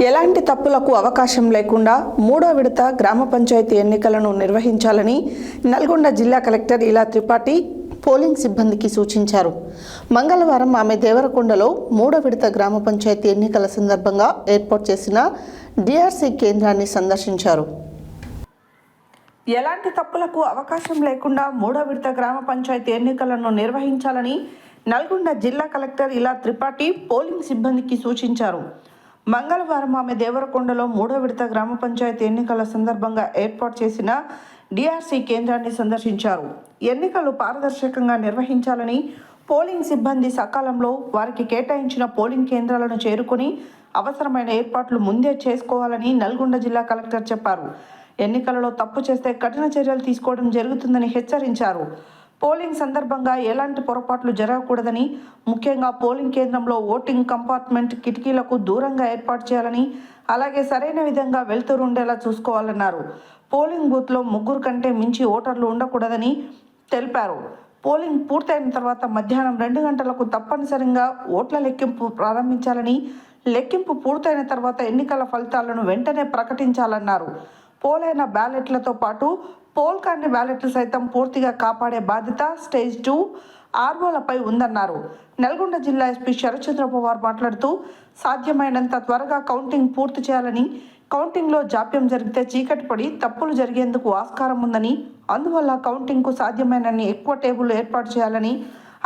ఎలాంటి తప్పులకు అవకాశం లేకుండా మూడో విడత గ్రామ పంచాయతీ ఎన్నికలను నిర్వహించాలని నల్గొండ జిల్లా కలెక్టర్ ఇలా త్రిపాఠి పోలింగ్ సిబ్బందికి సూచించారు. మంగళవారం ఆమె దేవరకొండలో మూడో విడత గ్రామ పంచాయతీ ఎన్నికల సందర్భంగా ఏర్పాటు చేసిన డిఆర్సీ కేంద్రాన్ని సందర్శించారు. ఎలాంటి తప్పులకు అవకాశం లేకుండా మూడో విడత గ్రామ పంచాయతీ ఎన్నికలను నిర్వహించాలని నల్గొండ జిల్లా కలెక్టర్ ఇలా త్రిపాఠి పోలింగ్ సిబ్బందికి సూచించారు. మంగళవారం ఆమె దేవరకొండలో మూడో విడత గ్రామ పంచాయతీ ఎన్నికల సందర్భంగా ఏర్పాటు చేసిన డిఆర్సీ కేంద్రాన్ని సందర్శించారు. ఎన్నికలు పారదర్శకంగా నిర్వహించాలని, పోలింగ్ సిబ్బంది సకాలంలో వారికి కేటాయించిన పోలింగ్ కేంద్రాలను చేరుకుని అవసరమైన ఏర్పాట్లు ముందే చేసుకోవాలని నల్గొండ జిల్లా కలెక్టర్ చెప్పారు. ఎన్నికలలో తప్పు చేస్తే కఠిన చర్యలు తీసుకోవడం జరుగుతుందని హెచ్చరించారు. పోలింగ్ సందర్భంగా ఎలాంటి పొరపాట్లు జరగకూడదని, ముఖ్యంగా పోలింగ్ కేంద్రంలో ఓటింగ్ కంపార్ట్మెంట్ కిటికీలకు దూరంగా ఏర్పాటు చేయాలని, అలాగే సరైన విధంగా వెలుతురు ఉండేలా చూసుకోవాలన్నారు. పోలింగ్ బూత్లో 3 కంటే మించి ఓటర్లు ఉండకూడదని తెలిపారు. పోలింగ్ పూర్తయిన తర్వాత మధ్యాహ్నం 2 గంటలకు తప్పనిసరిగా ఓట్ల లెక్కింపు ప్రారంభించాలని, లెక్కింపు పూర్తయిన తర్వాత ఎన్నికల ఫలితాలను వెంటనే ప్రకటించాలన్నారు. పోలైన బ్యాలెట్లతో పాటు పోల్ కాని బ్యాలెట్లు సైతం పూర్తిగా కాపాడే బాధ్యత స్టేజ్ 2 ఆర్ఓలపై ఉందన్నారు. నల్గొండ జిల్లా ఎస్పీ శరత్చంద్ర పవార్ మాట్లాడుతూ, సాధ్యమైనంత త్వరగా కౌంటింగ్ పూర్తి చేయాలని, కౌంటింగ్లో జాప్యం జరిగితే చీకటి పడి తప్పులు జరిగేందుకు ఆస్కారం ఉందని, అందువల్ల కౌంటింగ్కు సాధ్యమైనన్ని ఎక్కువ టేబుల్ ఏర్పాటు చేయాలని,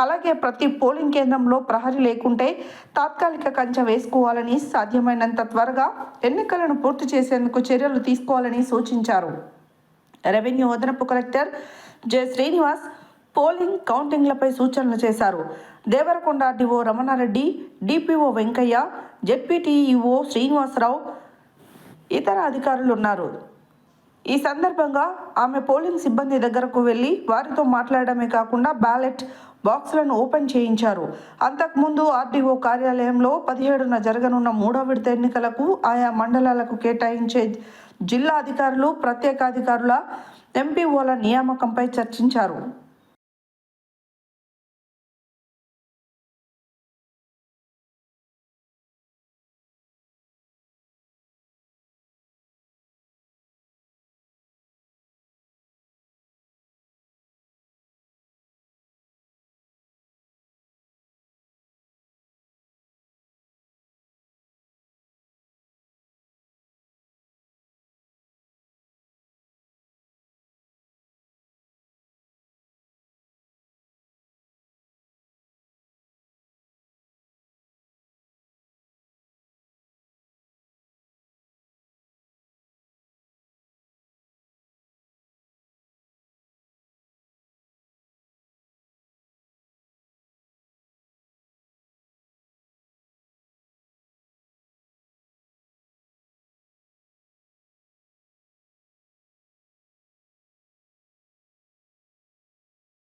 అలాగే ప్రతి పోలింగ్ కేంద్రంలో ప్రహరీ లేకుంటే తాత్కాలిక కంచె వేసుకోవాలని, సాధ్యమైనంత త్వరగా ఎన్నికలను పూర్తి చేసేందుకు చర్యలు తీసుకోవాలని సూచించారు. రెవెన్యూ అదనపు కలెక్టర్ జె శ్రీనివాస్ పోలింగ్ కౌంటింగ్లపై సూచనలు చేశారు. దేవరకొండ డిఓ రమణారెడ్డి, డిపిఓ వెంకయ్య, జెడ్పీటీఈఓ శ్రీనివాసరావు, ఇతర అధికారులు ఉన్నారు. ఈ సందర్భంగా ఆమె పోలింగ్ సిబ్బంది దగ్గరకు వెళ్లి వారితో మాట్లాడమే కాకుండా బ్యాలెట్ బాక్సులను ఓపెన్ చేయించారు. అంతకుముందు ఆర్డీఓ కార్యాలయంలో 17న జరగనున్న మూడో విడత ఎన్నికలకు ఆయా మండలాలకు కేటాయించే జిల్లా అధికారులు, ప్రత్యేక అధికారుల, ఎంపీఓల నియామకంపై చర్చించారు.